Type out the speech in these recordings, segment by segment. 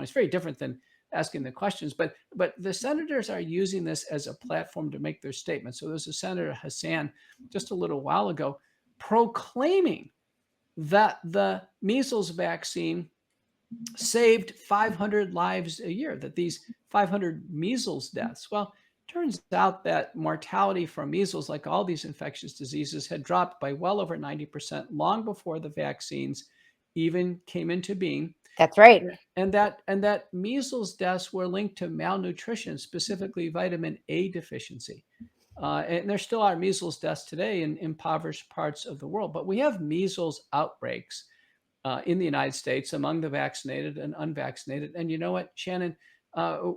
It's very different than asking the questions, but the senators are using this as a platform to make their statements. So there's a Senator Hassan just a little while ago proclaiming that the measles vaccine saved 500 lives a year, that these 500 measles deaths. Well, turns out that mortality from measles, like all these infectious diseases, had dropped by well over 90% long before the vaccines even came into being. That's right. And that measles deaths were linked to malnutrition, specifically vitamin A deficiency. And there still are measles deaths today in impoverished parts of the world, but we have measles outbreaks in the United States among the vaccinated and unvaccinated. And you know what, Shannon?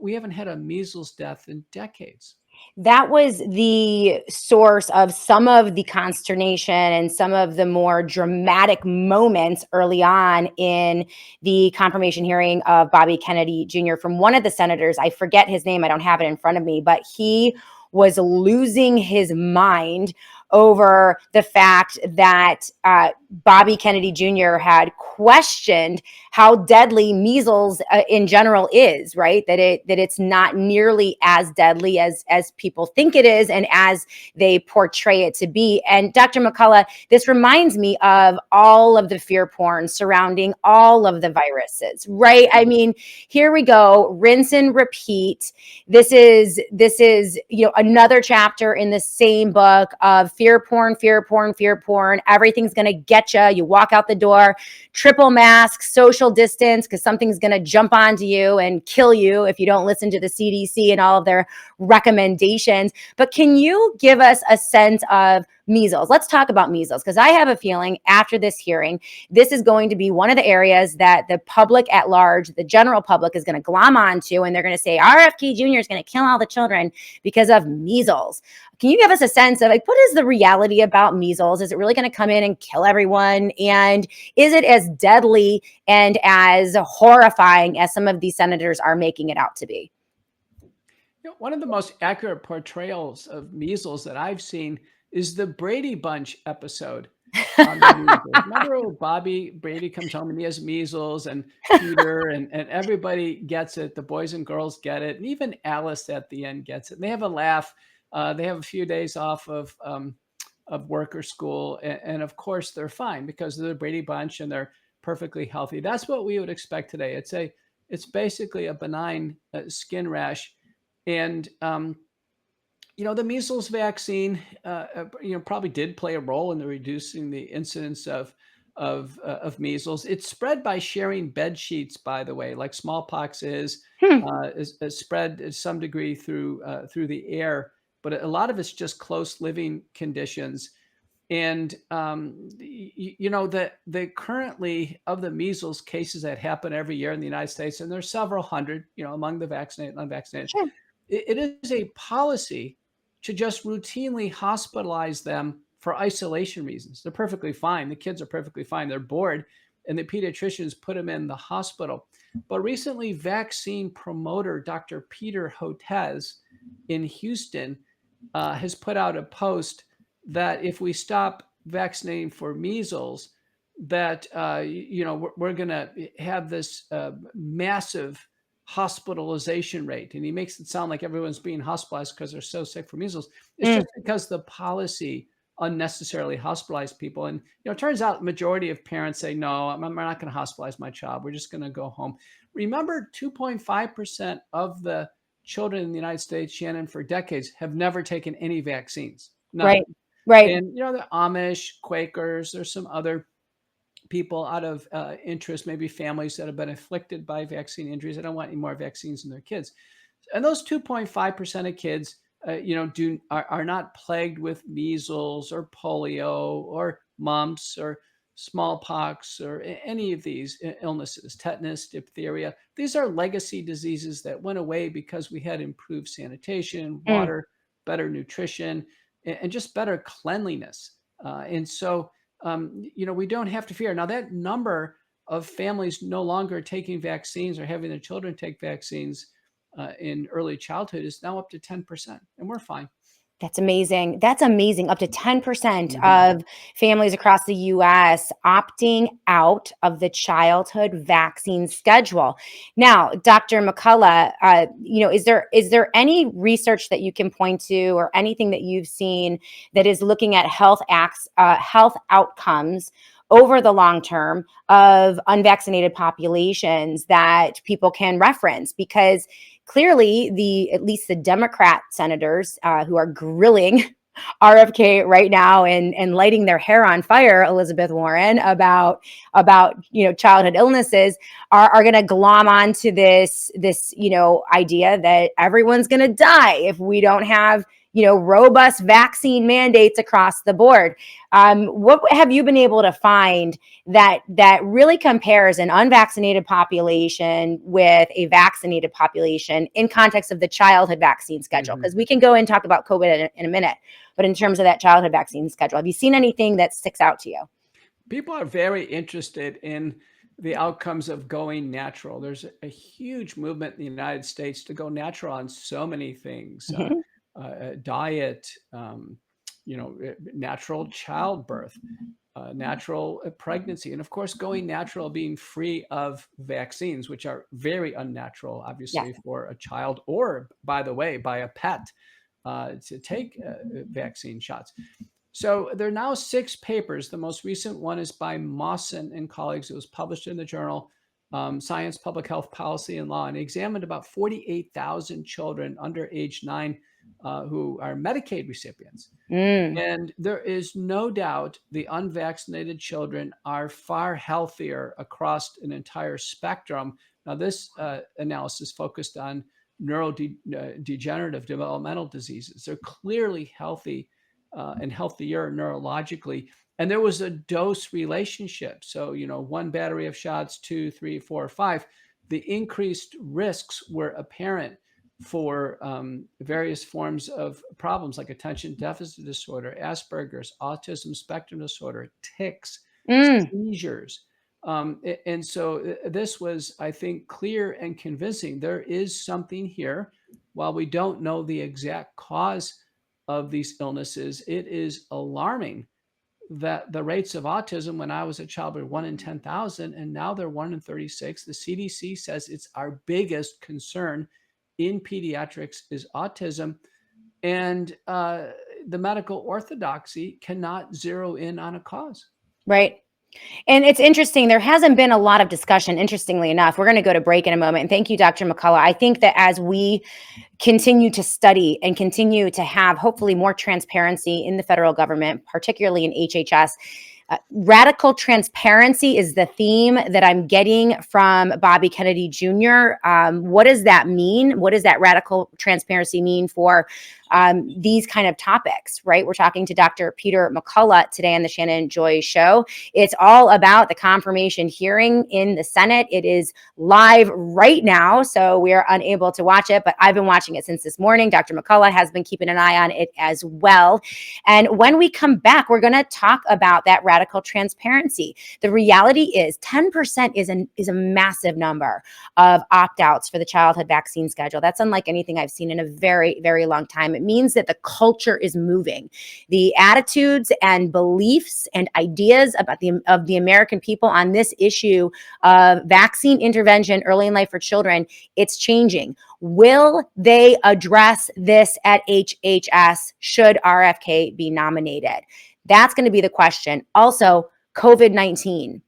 We haven't had a measles death in decades. That was the source of some of the consternation and some of the more dramatic moments early on in the confirmation hearing of Bobby Kennedy Jr. from one of the senators. I forget his name. I don't have it in front of me, but he was losing his mind over the fact that Bobby Kennedy Jr. had questioned how deadly measles in general is, right? That it's not nearly as deadly as people think it is and as they portray it to be. And Dr. McCullough, this reminds me of all of the fear porn surrounding all of the viruses, right? I mean, here we go, rinse and repeat. This is another chapter in the same book of fear porn. Everything's going to get you. You walk out the door, triple mask, social distance, because something's going to jump onto you and kill you if you don't listen to the CDC and all of their recommendations. But can you give us a sense of measles? Let's talk about measles, because I have a feeling after this hearing, this is going to be one of the areas that the public at large, the general public, is going to glom onto, and they're going to say RFK Jr. is going to kill all the children because of measles. Can you give us a sense of what is the reality about measles? Is it really going to come in and kill everyone? And is it as deadly and as horrifying as some of these senators are making it out to be? One of the most accurate portrayals of measles that I've seen is the Brady Bunch episode on the measles. Remember when Bobby Brady comes home and he has measles, and Peter and everybody gets it. The boys and girls get it. And even Alice at the end gets it. And they have a laugh. They have a few days off of work or school. And of course, they're fine because they're the Brady Bunch and they're perfectly healthy. That's what we would expect today. It's basically a benign skin rash. And the measles vaccine, probably did play a role in the reducing the incidence of measles. It's spread by sharing bed sheets, by the way, like smallpox is spread to some degree through the air, but a lot of it's just close living conditions. And the currently of the measles cases that happen every year in the United States, and there's several hundred, among the vaccinated and unvaccinated. Sure. It is a policy to just routinely hospitalize them for isolation reasons. They're perfectly fine. The kids are perfectly fine. They're bored, and the pediatricians put them in the hospital. But recently, vaccine promoter Dr. Peter Hotez in Houston has put out a post that if we stop vaccinating for measles, that we're going to have this massive hospitalization rate. And he makes it sound like everyone's being hospitalized because they're so sick for measles. It's just because the policy unnecessarily hospitalized people. And it turns out majority of parents say, no, I'm not going to hospitalize my child. We're just going to go home. Remember, 2.5% of the children in the United States, Shannon, for decades have never taken any vaccines. None. Right. And the Amish, Quakers, there's some other people out of interest, maybe families that have been afflicted by vaccine injuries. They don't want any more vaccines in their kids. And those 2.5% of kids, are not plagued with measles or polio or mumps or smallpox or any of these illnesses, tetanus, diphtheria. These are legacy diseases that went away because we had improved sanitation, water, better nutrition, and just better cleanliness. And so, we don't have to fear. Now, that number of families no longer taking vaccines or having their children take vaccines in early childhood is now up to 10%, and we're fine. That's amazing. That's amazing. Up to 10% Mhm. of families across the US opting out of the childhood vaccine schedule. Now, Dr. McCullough, is there any research that you can point to or anything that you've seen that is looking at health outcomes over the long term of unvaccinated populations that people can reference? Because clearly at least the Democrat senators who are grilling RFK right now and lighting their hair on fire, Elizabeth Warren, about childhood illnesses are going to glom onto this idea that everyone's going to die if we don't have robust vaccine mandates across the board. What have you been able to find that really compares an unvaccinated population with a vaccinated population in context of the childhood vaccine schedule? Mhm. Because we can go and talk about COVID in a minute, but in terms of that childhood vaccine schedule, have you seen anything that sticks out to you? People are very interested in the outcomes of going natural. There's a huge movement in the United States to go natural on so many things, Mhm. diet, natural childbirth, natural pregnancy, and of course, going natural, being free of vaccines, which are very unnatural, Yes. obviously, for a child or, by the way, by a pet to take vaccine shots. So there are now 6 papers. The most recent one is by Mawson and colleagues. It was published in the journal Science, Public Health Policy and Law, and examined about 48,000 children under age 9 who are Medicaid recipients. Mm, And there is no doubt the unvaccinated children are far healthier across an entire spectrum. Now, this analysis focused on neurodegenerative developmental diseases. They're clearly healthy and healthier neurologically. And there was a dose relationship. So, one battery of shots, 2, 3, 4, 5, the increased risks were apparent for various forms of problems like attention deficit disorder, Asperger's, autism spectrum disorder, tics, mm. seizures. And so this was, I think, clear and convincing. There is something here. While we don't know the exact cause of these illnesses, it is alarming that the rates of autism when I was a child were 1 in 10,000, and now they're 1 in 36. The CDC says it's our biggest concern in pediatrics is autism. And the medical orthodoxy cannot zero in on a cause. Right. And it's interesting. There hasn't been a lot of discussion, interestingly enough. We're going to go to break in a moment. And thank you, Dr. McCullough. I think that as we continue to study and continue to have hopefully more transparency in the federal government, particularly in HHS, radical transparency is the theme that I'm getting from Bobby Kennedy Jr. What does that mean? What does that radical transparency mean for these kind of topics, right? We're talking to Dr. Peter McCullough today on the Shannon Joy Show. It's all about the confirmation hearing in the Senate. It is live right now, so we are unable to watch it, but I've been watching it since this morning. Dr. McCullough has been keeping an eye on it as well. And when we come back, we're going to talk about that radical transparency. The reality is 10% is a massive number of opt-outs for the childhood vaccine schedule. That's unlike anything I've seen in a very, very long time. It means that the culture is moving. The attitudes and beliefs and ideas about the American people on this issue of vaccine intervention early in life for children, it's changing. Will they address this at HHS? Should RFK be nominated? That's going to be the question. Also, COVID-19.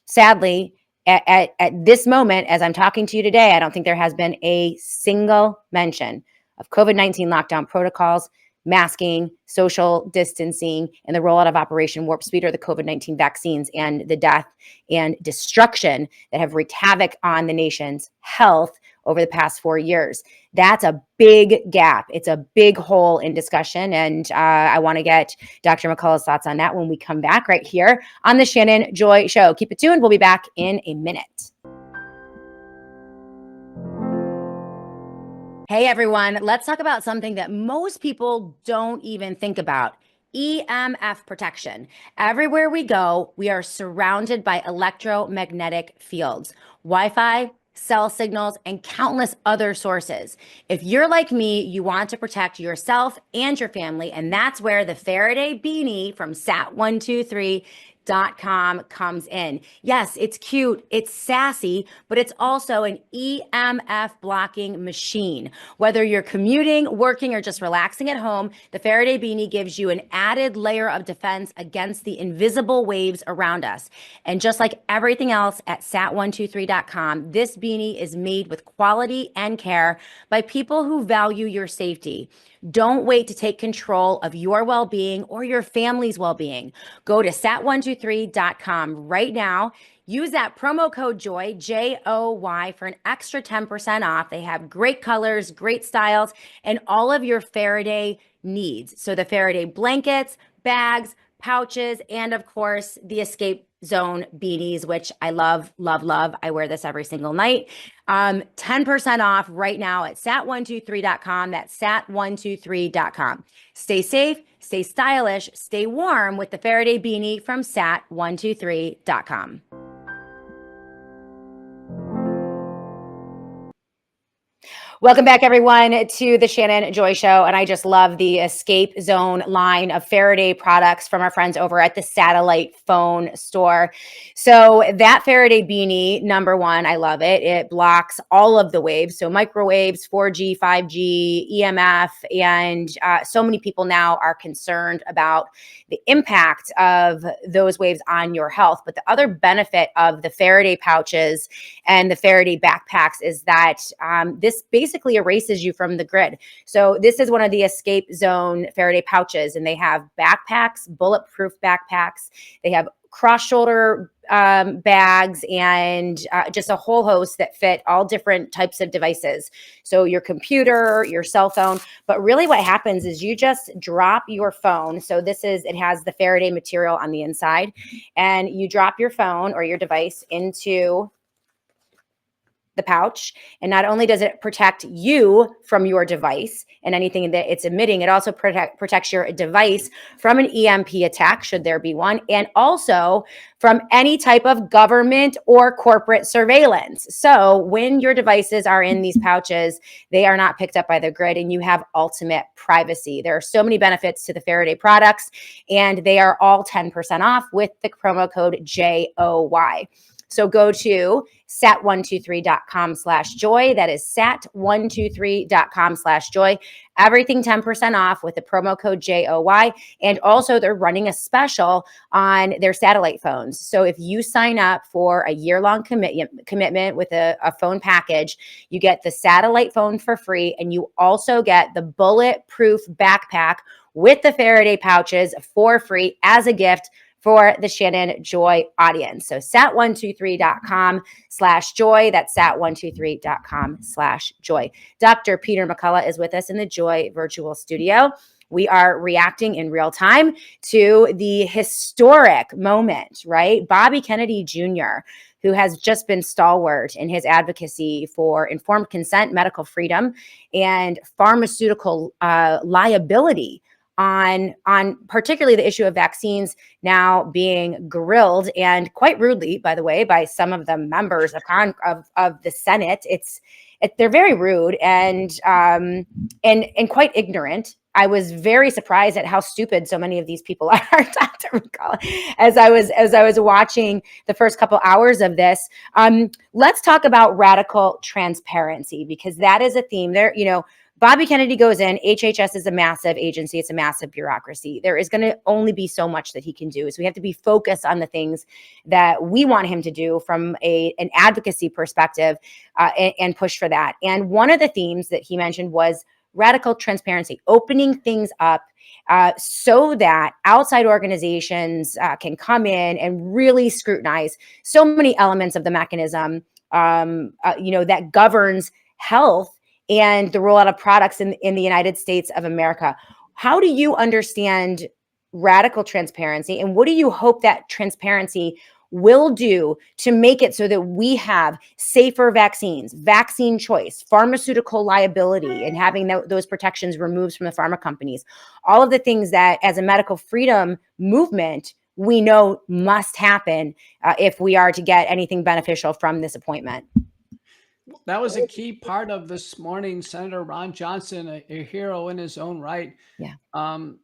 Sadly, at this moment, as I'm talking to you today, I don't think there has been a single mention of COVID-19 lockdown protocols, masking, social distancing, and the rollout of Operation Warp Speed or the COVID-19 vaccines and the death and destruction that have wreaked havoc on the nation's health over the past 4 years. That's a big gap. It's a big hole in discussion. And I want to get Dr. McCullough's thoughts on that when we come back right here on the Shannon Joy Show. Keep it tuned. We'll be back in a minute. Hey, everyone. Let's talk about something that most people don't even think about. EMF protection. Everywhere we go, we are surrounded by electromagnetic fields. Wi-Fi, cell signals, and countless other sources. If you're like me, you want to protect yourself and your family, and that's where the Faraday beanie from sat123.com comes in. Yes, it's cute, it's sassy, but it's also an EMF blocking machine. Whether you're commuting, working, or just relaxing at home, the Faraday beanie gives you an added layer of defense against the invisible waves around us. And just like everything else at sat123.com, this beanie is made with quality and care by people who value your safety. Don't wait to take control of your well-being or your family's well-being. Go to sat123.com right now. Use that promo code JOY, J-O-Y, for an extra 10% off. They have great colors, great styles, and all of your Faraday needs. So the Faraday blankets, bags, pouches, and of course, the Escape Zone beanies, which I love, love, love. I wear this every single night. 10% off right now at sat123.com. That's sat123.com. Stay safe, stay stylish, stay warm with the Faraday beanie from sat123.com. Welcome back, everyone, to the Shannon Joy Show. And I just love the Escape Zone line of Faraday products from our friends over at the Satellite Phone Store. So that Faraday beanie, number one, I love it. It blocks all of the waves. So microwaves, 4G, 5G, EMF, and so many people now are concerned about the impact of those waves on your health. But the other benefit of the Faraday pouches and the Faraday backpacks is that this basically erases you from the grid. So this is one of the Escape Zone Faraday pouches, and they have backpacks, bulletproof backpacks. They have cross-shoulder bags and just a whole host that fit all different types of devices. So your computer, your cell phone, but really what happens is you just drop your phone. So it has the Faraday material on the inside, and you drop your phone or your device into the pouch. And not only does it protect you from your device and anything that it's emitting, it also protects your device from an EMP attack, should there be one, and also from any type of government or corporate surveillance. So when your devices are in these pouches, they are not picked up by the grid, and you have ultimate privacy. There are so many benefits to the Faraday products, and they are all 10% off with the promo code JOY. So go to sat123.com/joy. That is sat123.com/joy. Everything 10% off with the promo code JOY. And also they're running a special on their satellite phones. So if you sign up for a year-long commitment with a phone package, you get the satellite phone for free, and you also get the bulletproof backpack with the Faraday pouches for free as a gift for the Shannon Joy audience. So sat123.com/joy. That's sat123.com/joy. Dr. Peter McCullough is with us in the Joy virtual studio. We are reacting in real time to the historic moment, right? Bobby Kennedy Jr., who has just been stalwart in his advocacy for informed consent, medical freedom, and pharmaceutical liability on particularly the issue of vaccines now being grilled, and quite rudely, by the way, by some of the members of the Senate. They're very rude and quite ignorant. I was very surprised at how stupid so many of these people are, Dr. McCullough, as I was watching the first couple hours of this. Let's talk about radical transparency, because that is a theme there. Bobby Kennedy goes in. HHS is a massive agency. It's a massive bureaucracy. There is going to only be so much that he can do. So we have to be focused on the things that we want him to do from an advocacy perspective, and push for that. And one of the themes that he mentioned was radical transparency, opening things up so that outside organizations can come in and really scrutinize so many elements of the mechanism, that governs health and the rollout of products in the United States of America. How do you understand radical transparency, and what do you hope that transparency will do to make it so that we have safer vaccines, vaccine choice, pharmaceutical liability, and having those protections removed from the pharma companies? All of the things that, as a medical freedom movement, we know must happen if we are to get anything beneficial from this appointment. That was a key part of this morning. Senator Ron Johnson, a hero in his own right, Yeah. um,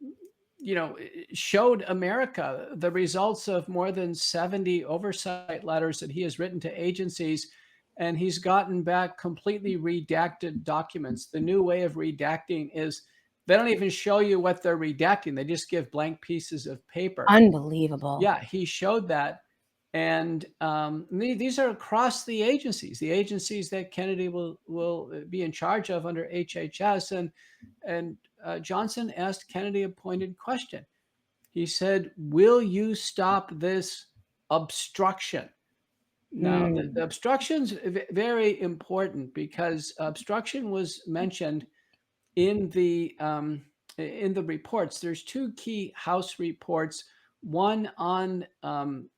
showed America the results of more than 70 oversight letters that he has written to agencies, and he's gotten back completely redacted documents. The new way of redacting is they don't even show you what they're redacting. They just give blank pieces of paper. Unbelievable. Yeah, he showed that. And these are across the agencies that Kennedy will be in charge of under HHS. And Johnson asked Kennedy a pointed question. He said, "Will you stop this obstruction?" Now, the Mm. obstruction's very important because obstruction was mentioned in the reports. There's two key House reports. One on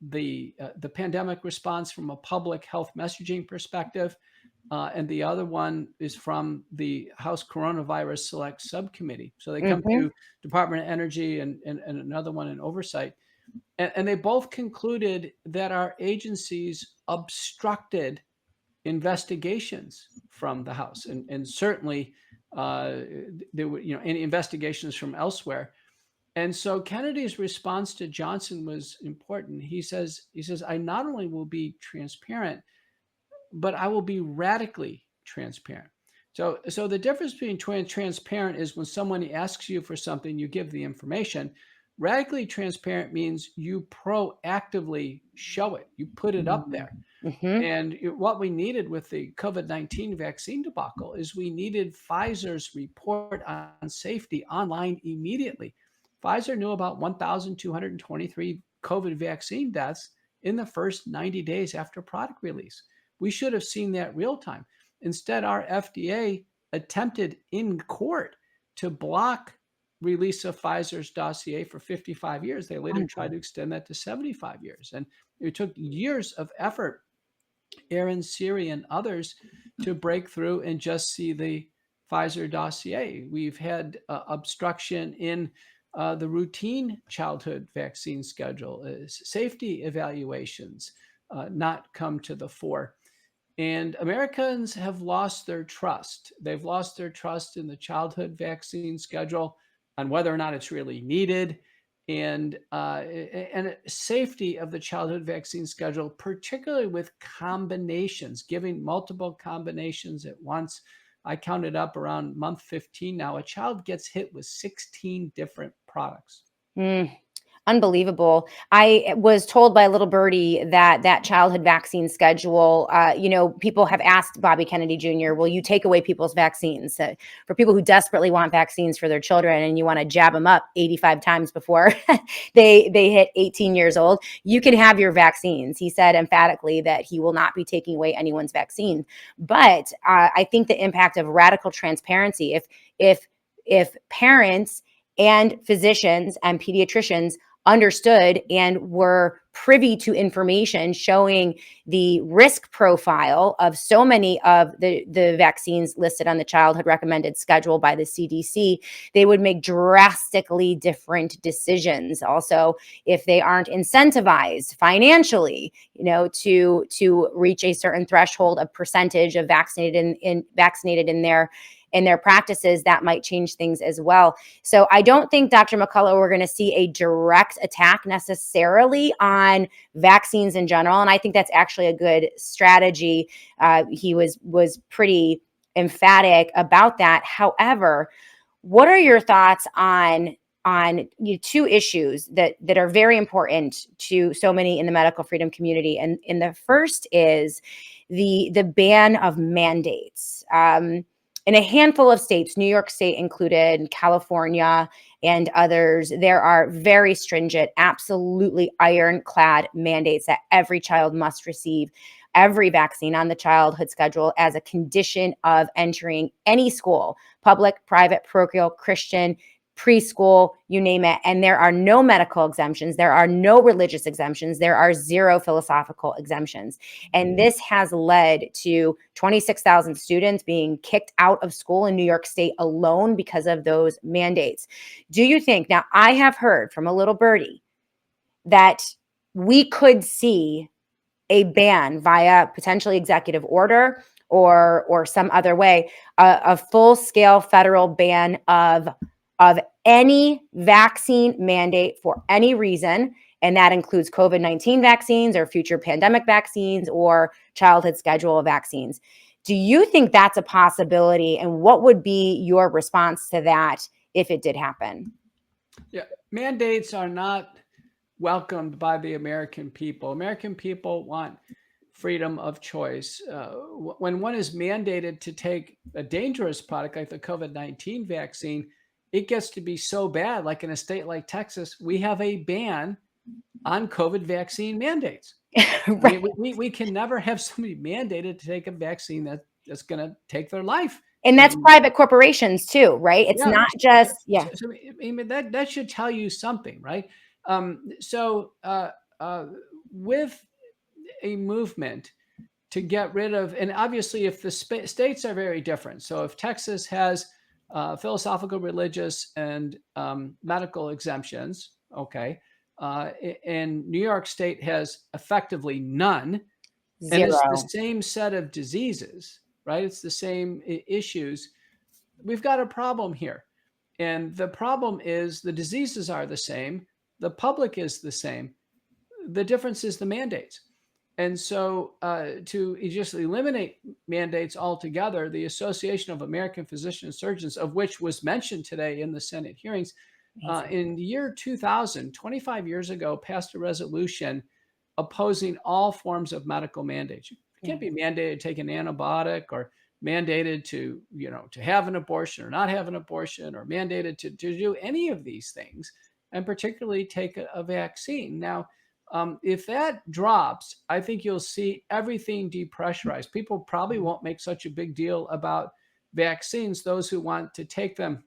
the pandemic response from a public health messaging perspective, and the other one is from the House Coronavirus Select Subcommittee. So they come Mhm. to Department of Energy and another one in oversight. And they both concluded that our agencies obstructed investigations from the House, and certainly there were any investigations from elsewhere. And so Kennedy's response to Johnson was important. He says, "I not only will be transparent, but I will be radically transparent." So the difference between transparent is when someone asks you for something, you give the information. Radically transparent means you proactively show it, you put it up there. Mhm. And what we needed with the COVID-19 vaccine debacle is we needed Pfizer's report on safety online immediately. Pfizer knew about 1,223 COVID vaccine deaths in the first 90 days after product release. We should have seen that real time. Instead, our FDA attempted in court to block release of Pfizer's dossier for 55 years. They later tried to extend that to 75 years. And it took years of effort, Aaron Siri and others, to break through and just see the Pfizer dossier. We've had obstruction in the routine childhood vaccine schedule, safety evaluations not come to the fore. And Americans have lost their trust. They've lost their trust in the childhood vaccine schedule, on whether or not it's really needed, and safety of the childhood vaccine schedule, particularly with combinations, giving multiple combinations at once. I counted up around month 15 now. A child gets hit with 16 different products. Mm. Unbelievable. I was told by a little birdie that that childhood vaccine schedule, people have asked Bobby Kennedy Jr., will you take away people's vaccines? For people who desperately want vaccines for their children and you want to jab them up 85 times before they hit 18 years old, you can have your vaccines. He said emphatically that he will not be taking away anyone's vaccine. But I think the impact of radical transparency, if parents and physicians and pediatricians understood and were privy to information showing the risk profile of so many of the vaccines listed on the childhood recommended schedule by the CDC, they would make drastically different decisions. Also, if they aren't incentivized financially, to reach a certain threshold of percentage of vaccinated in their practices, that might change things as well. So I don't think, Dr. McCullough, we're going to see a direct attack necessarily on vaccines in general. And I think that's actually a good strategy. He was pretty emphatic about that. However, what are your thoughts on two issues that are very important to so many in the medical freedom community? And the first is the ban of mandates. In a handful of states, New York State included, California, and others, there are very stringent, absolutely ironclad mandates that every child must receive every vaccine on the childhood schedule as a condition of entering any school, public, private, parochial, Christian, preschool, you name it. And there are no medical exemptions. There are no religious exemptions. There are zero philosophical exemptions. And this has led to 26,000 students being kicked out of school in New York State alone because of those mandates. Do you think, now I have heard from a little birdie that we could see a ban via potentially executive order or some other way, a full-scale federal ban of any vaccine mandate for any reason, and that includes COVID-19 vaccines or future pandemic vaccines or childhood schedule vaccines. Do you think that's a possibility? And what would be your response to that if it did happen? Yeah, mandates are not welcomed by the American people. American people want freedom of choice. When one is mandated to take a dangerous product like the COVID-19 vaccine, it gets to be so bad. Like in a state like Texas, we have a ban on COVID vaccine mandates. Right. I mean, we can never have somebody mandated to take a vaccine that's going to take their life. And that's private corporations too, right? It's Yeah, not just, yeah. so, I mean, that should tell you something, right? So with a movement to get rid of, and obviously if the states are very different. So if Texas has philosophical, religious, and medical exemptions, okay, and New York State has effectively none, and it's the Zero. same set of diseases, right? It's the same issues. We've got a problem here. And the problem is the diseases are the same, the public is the same. The difference is the mandates. And so to just eliminate mandates altogether, the Association of American Physicians and Surgeons, of which was mentioned today in the Senate hearings, in the year 2000, 25 years ago, passed a resolution opposing all forms of medical mandates. You can't be mandated to take an antibiotic, or mandated to, to have an abortion or not have an abortion, or mandated to do any of these things, and particularly take a vaccine. Now, if that drops, I think you'll see everything depressurized. People probably won't make such a big deal about vaccines. Those who want to take them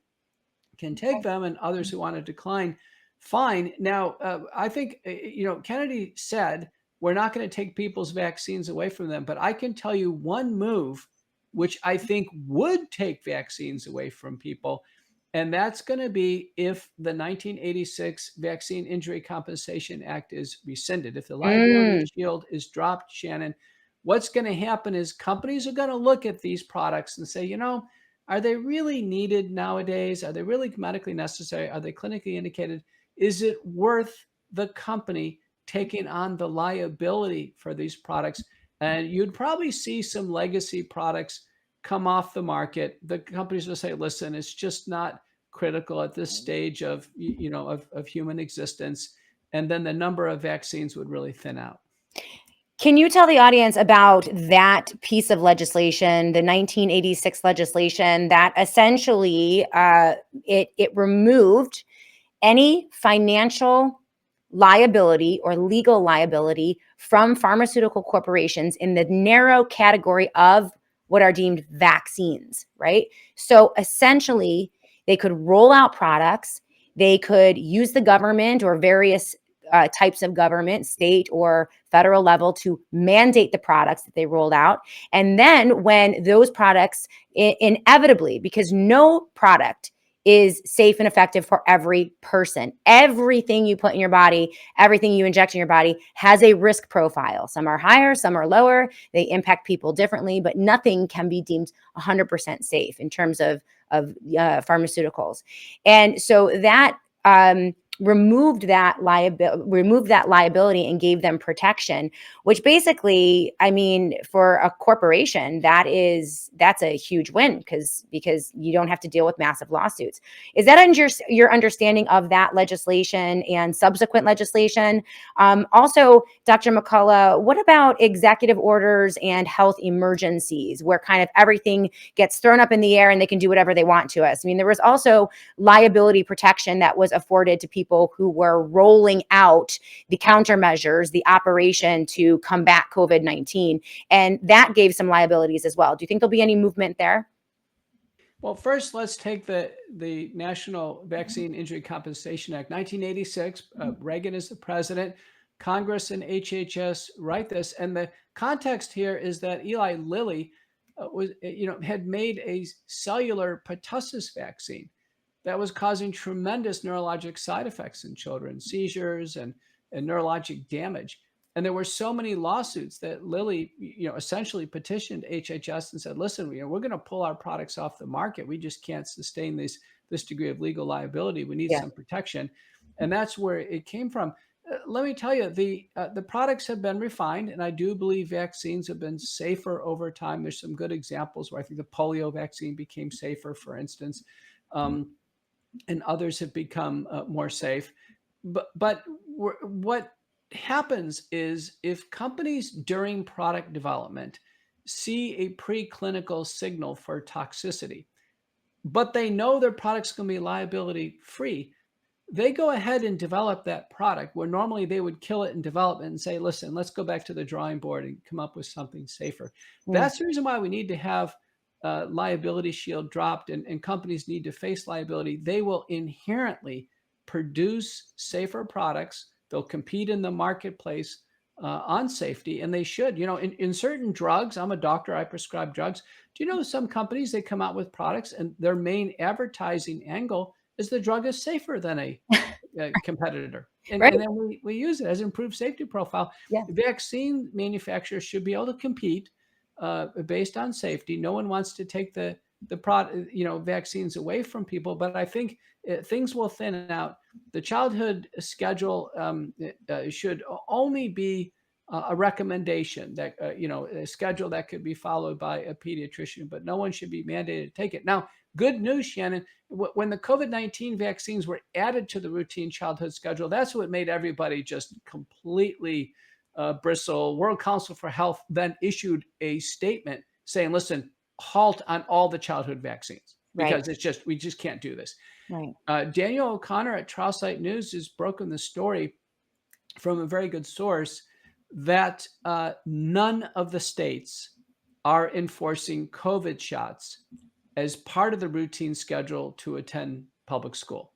can take them, and others who want to decline, fine. Now, I think, Kennedy said, we're not going to take people's vaccines away from them. But I can tell you one move which I think would take vaccines away from people. And that's going to be if the 1986 Vaccine Injury Compensation Act is rescinded. If the liability shield is dropped, Shannon, what's going to happen is companies are going to look at these products and say, are they really needed nowadays? Are they really medically necessary? Are they clinically indicated? Is it worth the company taking on the liability for these products? And you'd probably see some legacy products come off the market. The companies will say, listen, it's just not critical at this stage of, of human existence. And then the number of vaccines would really thin out. Can you tell the audience about that piece of legislation, the 1986 legislation that essentially it removed any financial liability or legal liability from pharmaceutical corporations in the narrow category of what are deemed vaccines, right? So essentially, they could roll out products, they could use the government or various types of government, state or federal level, to mandate the products that they rolled out. And then when those products inevitably, because no product is safe and effective for every person. Everything you put in your body, everything you inject in your body has a risk profile. Some are higher, some are lower. They impact people differently, but nothing can be deemed 100% safe in terms of pharmaceuticals. And so that removed that liability and gave them protection, which basically, I mean, for a corporation, that's a huge win because you don't have to deal with massive lawsuits. Is that your understanding of that legislation and subsequent legislation? Also, Dr. McCullough, what about executive orders and health emergencies where kind of everything gets thrown up in the air and they can do whatever they want to us? I mean, there was also liability protection that was afforded to people who were rolling out the countermeasures, the operation to combat COVID-19. And that gave some liabilities as well. Do you think there'll be any movement there? Well, first, let's take the National Vaccine Injury Compensation Act, 1986. Reagan is the president. Congress and HHS write this. And the context here is that Eli Lilly had made a cellular pertussis vaccine that was causing tremendous neurologic side effects in children, seizures and neurologic damage. And there were so many lawsuits that Lilly, essentially petitioned HHS and said, listen, we're going to pull our products off the market. We just can't sustain this degree of legal liability. We need Yeah. some protection. And that's where it came from. Let me tell you, the products have been refined, and I do believe vaccines have been safer over time. There's some good examples where I think the polio vaccine became safer, for instance, and others have become more safe. But what happens is if companies during product development see a preclinical signal for toxicity, but they know their product's going to be liability free, they go ahead and develop that product where normally they would kill it in development and say, listen, let's go back to the drawing board and come up with something safer. That's the reason why we need to have liability shield dropped, and companies need to face liability. They will inherently produce safer products. They'll compete in the marketplace on safety, and they should. In certain drugs, I'm a doctor, I prescribe drugs. Do you know some companies, they come out with products and their main advertising angle is the drug is safer than a competitor. And, Right. and then we use it as an improved safety profile. Yeah. Vaccine manufacturers should be able to compete based on safety. No one wants to take the product, vaccines away from people, but I think things will thin out. The childhood schedule should only be a recommendation that, a schedule that could be followed by a pediatrician, but no one should be mandated to take it. Now, good news, Shannon, when the COVID-19 vaccines were added to the routine childhood schedule, that's what made everybody just completely bristle. World Council for Health then issued a statement saying, listen, halt on all the childhood vaccines because we just can't do this. Right. Daniel O'Connor at Trial Site News has broken the story from a very good source that none of the states are enforcing COVID shots as part of the routine schedule to attend public school.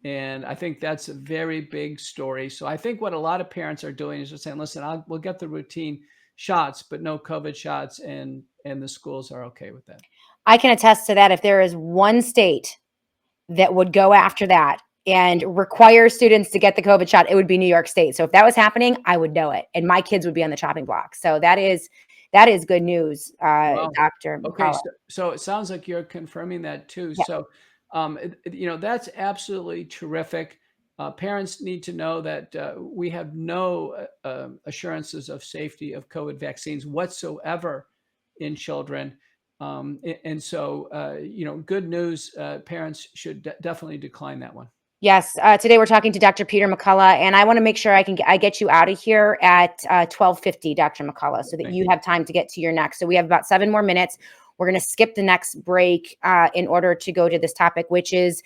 And I think that's a very big story. So I think what a lot of parents are doing is just saying, listen, we'll get the routine shots, but no COVID shots. And the schools are okay with that. I can attest to that. If there is one state that would go after that and require students to get the COVID shot, it would be New York State. So if that was happening, I would know it, and my kids would be on the chopping block. So that is good news, Wow. Dr. Okay, McCullough. so it sounds like you're confirming that too. Yeah. So, that's absolutely terrific. Parents need to know that we have no assurances of safety of COVID vaccines whatsoever in children. And so, good news. Parents should definitely decline that one. Yes. Today we're talking to Dr. Peter McCullough, and I want to make sure I get you out of here at 12:50, Dr. McCullough, so that you have time to get to your next. So we have about 7 more minutes. We're going to skip the next break in order to go to this topic, which is,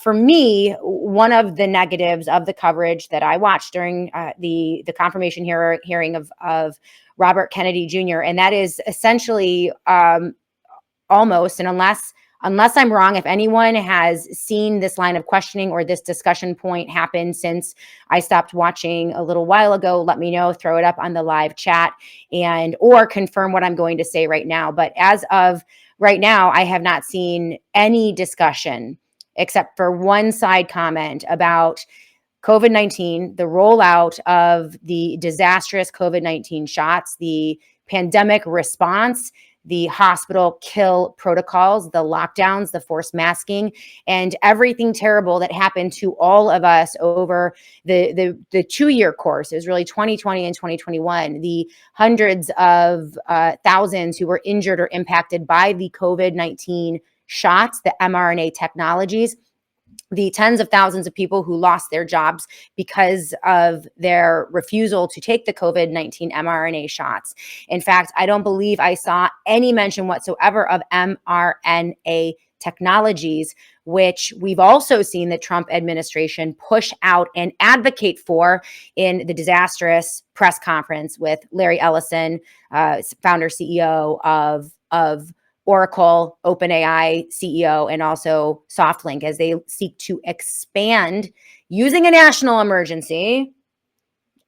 for me, one of the negatives of the coverage that I watched during the confirmation hearing of Robert Kennedy Jr., and that is essentially almost, and unless I'm wrong, if anyone has seen this line of questioning or this discussion point happen since I stopped watching a little while ago, let me know, throw it up on the live chat, or confirm what I'm going to say right now. But as of right now, I have not seen any discussion except for one side comment about COVID-19, the rollout of the disastrous COVID-19 shots, the pandemic response, the hospital kill protocols, the lockdowns, the forced masking, and everything terrible that happened to all of us over the 2-year course. It was really 2020 and 2021. The hundreds of thousands who were injured or impacted by the COVID-19 shots, the mRNA technologies, the tens of thousands of people who lost their jobs because of their refusal to take the COVID-19 mRNA shots. In fact, I don't believe I saw any mention whatsoever of mRNA technologies, which we've also seen the Trump administration push out and advocate for in the disastrous press conference with Larry Ellison, founder CEO of Oracle, OpenAI CEO, and also SoftLink, as they seek to expand using a national emergency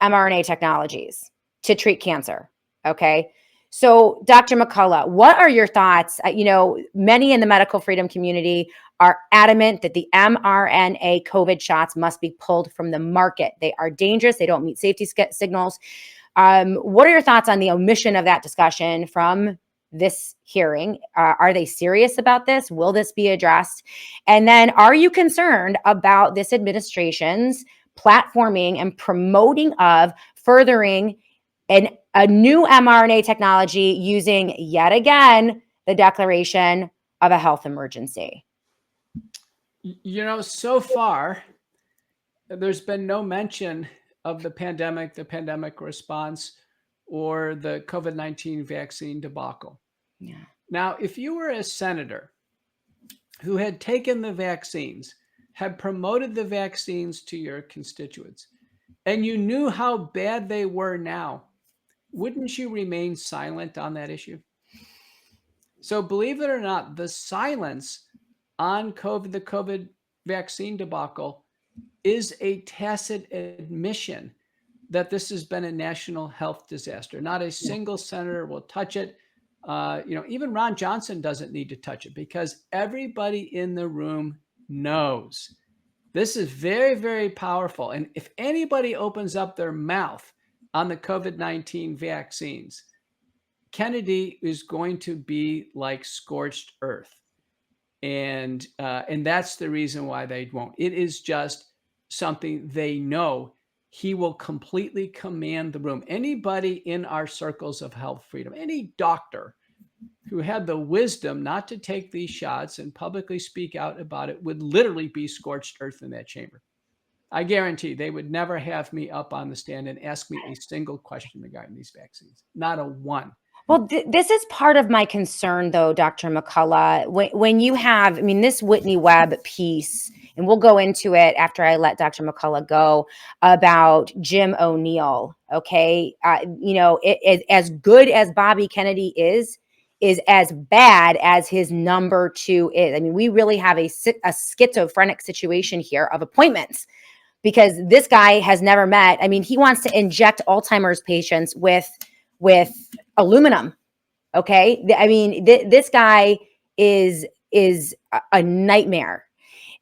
mRNA technologies to treat cancer. Okay. So, Dr. McCullough, what are your thoughts? Many in the medical freedom community are adamant that the mRNA COVID shots must be pulled from the market. They are dangerous. They don't meet safety signals. What are your thoughts on the omission of that discussion from this hearing? Are they serious about this? Will this be addressed? And then are you concerned about this administration's platforming and promoting of furthering a new mRNA technology using, yet again, the declaration of a health emergency? So far, there's been no mention of the pandemic response, or the COVID-19 vaccine debacle. Yeah. Now, if you were a senator who had taken the vaccines, had promoted the vaccines to your constituents, and you knew how bad they were now, wouldn't you remain silent on that issue? So believe it or not, the silence on the COVID vaccine debacle is a tacit admission that this has been a national health disaster. Not a single senator will touch it. Even Ron Johnson doesn't need to touch it, because everybody in the room knows this is very, very powerful. And if anybody opens up their mouth on the COVID-19 vaccines, Kennedy is going to be like scorched earth. And that's the reason why they won't. It is just something they know. He will completely command the room. Anybody in our circles of health freedom, any doctor who had the wisdom not to take these shots and publicly speak out about it, would literally be scorched earth in that chamber. I guarantee they would never have me up on the stand and ask me a single question regarding these vaccines. Not a one. Well, this is part of my concern, though, Dr. McCullough. When you have, this Whitney Webb piece, and we'll go into it after I let Dr. McCullough go, about Jim O'Neill. Okay, as good as Bobby Kennedy is as bad as his number two is. We really have a schizophrenic situation here of appointments, because this guy has never met. He wants to inject Alzheimer's patients with aluminum. Okay. This guy is a nightmare.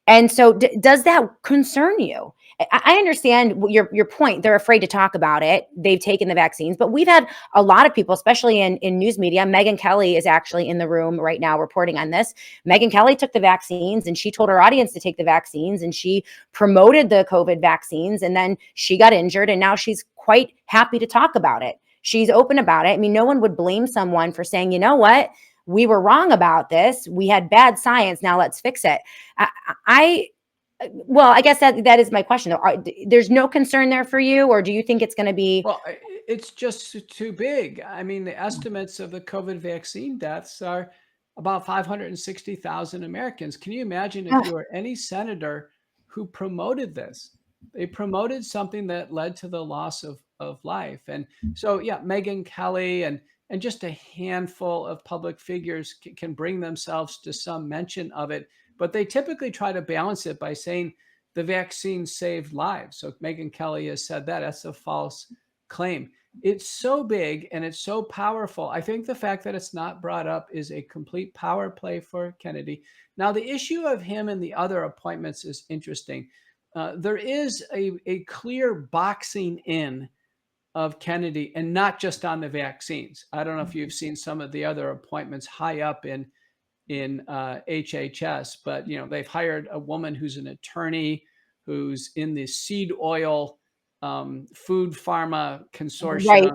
And so does that concern you? I understand your point. They're afraid to talk about it. They've taken the vaccines, but we've had a lot of people, especially in news media. Megyn Kelly is actually in the room right now reporting on this. Megyn Kelly took the vaccines, and she told her audience to take the vaccines, and she promoted the COVID vaccines, and then she got injured, and now she's quite happy to talk about it. She's open about it. No one would blame someone for saying, you know what, we were wrong about this. We had bad science. Now let's fix it. Well, I guess that is my question. There's no concern there for you, or do you think it's going to be? Well, it's just too big. The estimates of the COVID vaccine deaths are about 560,000 Americans. Can you imagine if you were any senator who promoted this? They promoted something that led to the loss of life. And so, yeah, Megyn Kelly and just a handful of public figures can bring themselves to some mention of it. But they typically try to balance it by saying the vaccine saved lives. So Megyn Kelly has said that. That's a false claim. It's so big and it's so powerful. I think the fact that it's not brought up is a complete power play for Kennedy. Now, the issue of him and the other appointments is interesting. There is a clear boxing in of Kennedy, and not just on the vaccines. I don't know if you've seen some of the other appointments high up in HHS, but they've hired a woman who's an attorney, who's in the seed oil food pharma consortium. Right.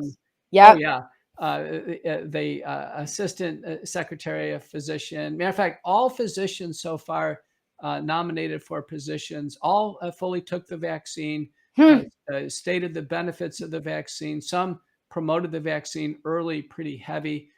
Yeah. Oh yeah. The assistant secretary of physician. Matter of fact, all physicians so far nominated for positions all fully took the vaccine, stated the benefits of the vaccine. Some promoted the vaccine early, pretty heavy.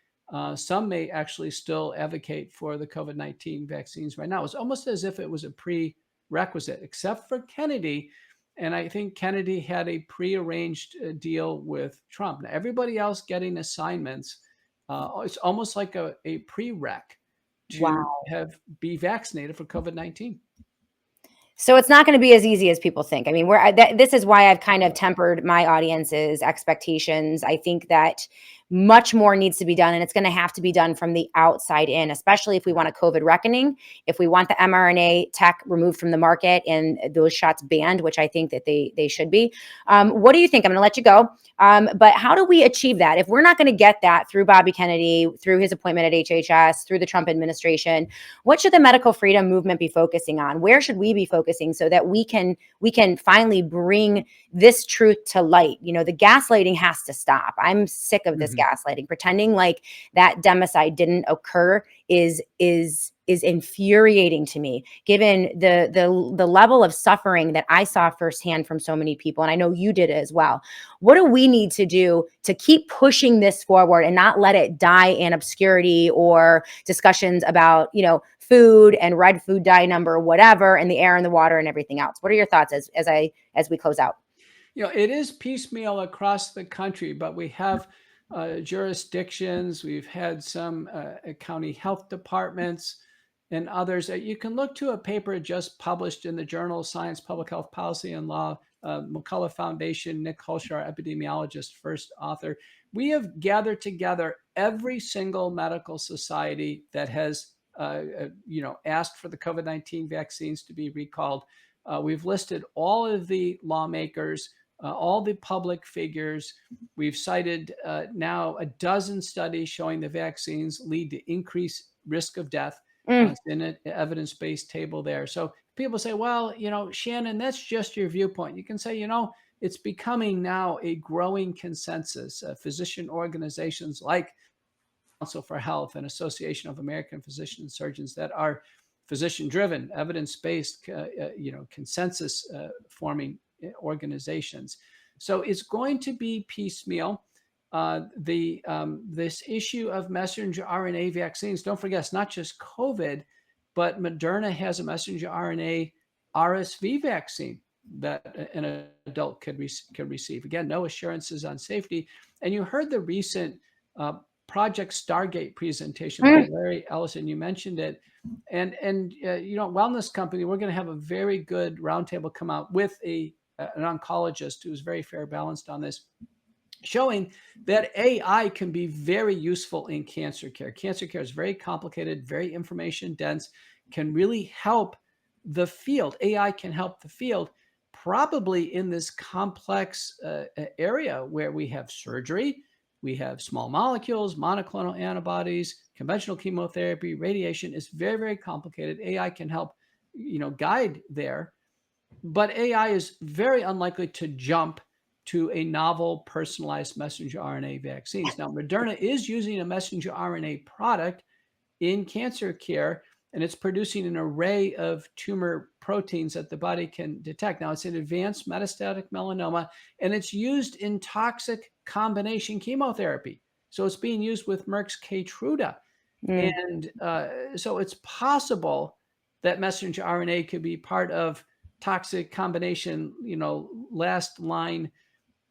Some may actually still advocate for the COVID-19 vaccines right now. It's almost as if it was a prerequisite, except for Kennedy. And I think Kennedy had a prearranged deal with Trump. Now, everybody else getting assignments, it's almost like a prereq to be vaccinated for COVID-19. So it's not going to be as easy as people think. This is why I've kind of tempered my audience's expectations. I think that much more needs to be done, and it's going to have to be done from the outside in, especially if we want a COVID reckoning, if we want the mRNA tech removed from the market and those shots banned, which I think that they should be. What do you think? I'm going to let you go. But how do we achieve that? If we're not going to get that through Bobby Kennedy, through his appointment at HHS, through the Trump administration, what should the medical freedom movement be focusing on? Where should we be focusing so that we can finally bring this truth to light? You know, the gaslighting has to stop. I'm sick of this gaslighting. Pretending like that democide didn't occur is infuriating to me, given the level of suffering that I saw firsthand from so many people, and I know you did as well. What do we need to do to keep pushing this forward and not let it die in obscurity or discussions about, you know, food and red food dye number, whatever, and the air and the water and everything else? What are your thoughts as we close out? You know, it is piecemeal across the country, but we have jurisdictions. We've had some county health departments and others. You can look to a paper just published in the Journal of Science, Public Health Policy and Law, McCullough Foundation, Nick Holscher, our epidemiologist, first author. We have gathered together every single medical society that has asked for the COVID-19 vaccines to be recalled. We've listed all of the lawmakers, all the public figures. We've cited now a dozen studies showing the vaccines lead to increased risk of death. It's in an evidence-based table there. So people say, well, you know, Shannon, that's just your viewpoint. You can say, you know, it's becoming now a growing consensus. Physician organizations like Council for Health and Association of American Physicians and Surgeons that are physician-driven, evidence-based, consensus forming organizations. So it's going to be piecemeal. This issue of messenger RNA vaccines, don't forget, it's not just COVID, but Moderna has a messenger RNA RSV vaccine that an adult could receive. Again, no assurances on safety. And you heard the recent Project Stargate presentation by Larry Ellison. You mentioned it. And Wellness Company, we're going to have a very good roundtable come out with an oncologist who's very fair balanced on this, showing that AI can be very useful in cancer care. Cancer care is very complicated, very information dense, can really help the field. AI can help the field probably in this complex area where we have surgery, we have small molecules, monoclonal antibodies, conventional chemotherapy, radiation. Is very, very complicated. AI can help, guide there, but AI is very unlikely to jump to a novel personalized messenger RNA vaccines. Now, Moderna is using a messenger RNA product in cancer care, and it's producing an array of tumor proteins that the body can detect. Now, it's an advanced metastatic melanoma, and it's used in toxic combination chemotherapy. So it's being used with Merck's Keytruda. And so it's possible that messenger RNA could be part of toxic combination, last line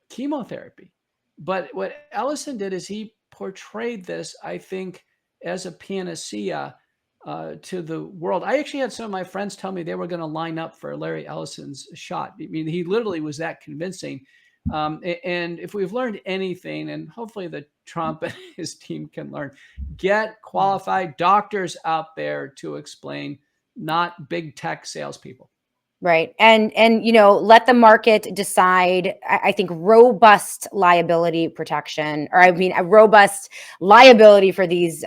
chemotherapy. But what Ellison did is he portrayed this, I think, as a panacea to the world. I actually had some of my friends tell me they were going to line up for Larry Ellison's shot. I mean, he literally was that convincing. And if we've learned anything, and hopefully the Trump and his team can learn, get qualified doctors out there to explain, not big tech salespeople. Right. And let the market decide. I think robust liability protection, or a robust liability for these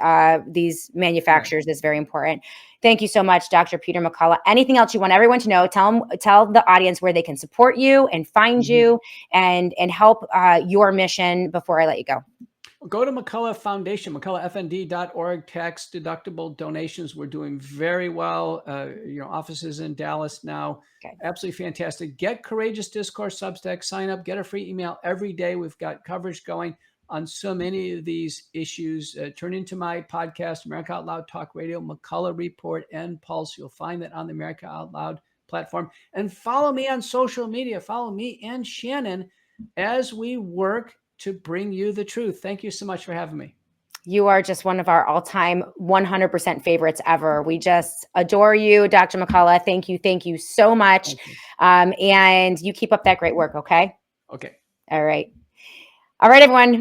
manufacturers is very important. Thank you so much, Dr. Peter McCullough. Anything else you want everyone to know? Tell the audience where they can support you and find you and help your mission before I let you go. Go to McCullough Foundation, McCulloughFND.org, tax deductible donations. We're doing very well. Offices in Dallas now. Okay. Absolutely fantastic. Get Courageous Discourse Substack, sign up, get a free email every day. We've got coverage going on so many of these issues. Turn into my podcast, America Out Loud Talk Radio, McCullough Report and Pulse. You'll find that on the America Out Loud platform. And follow me on social media. Follow me and Shannon as we work to bring you the truth. Thank you so much for having me. You are just one of our all-time 100% favorites ever. We just adore you, Dr. McCullough. Thank you. Thank you so much. And you keep up that great work, okay? Okay. All right. All right, everyone.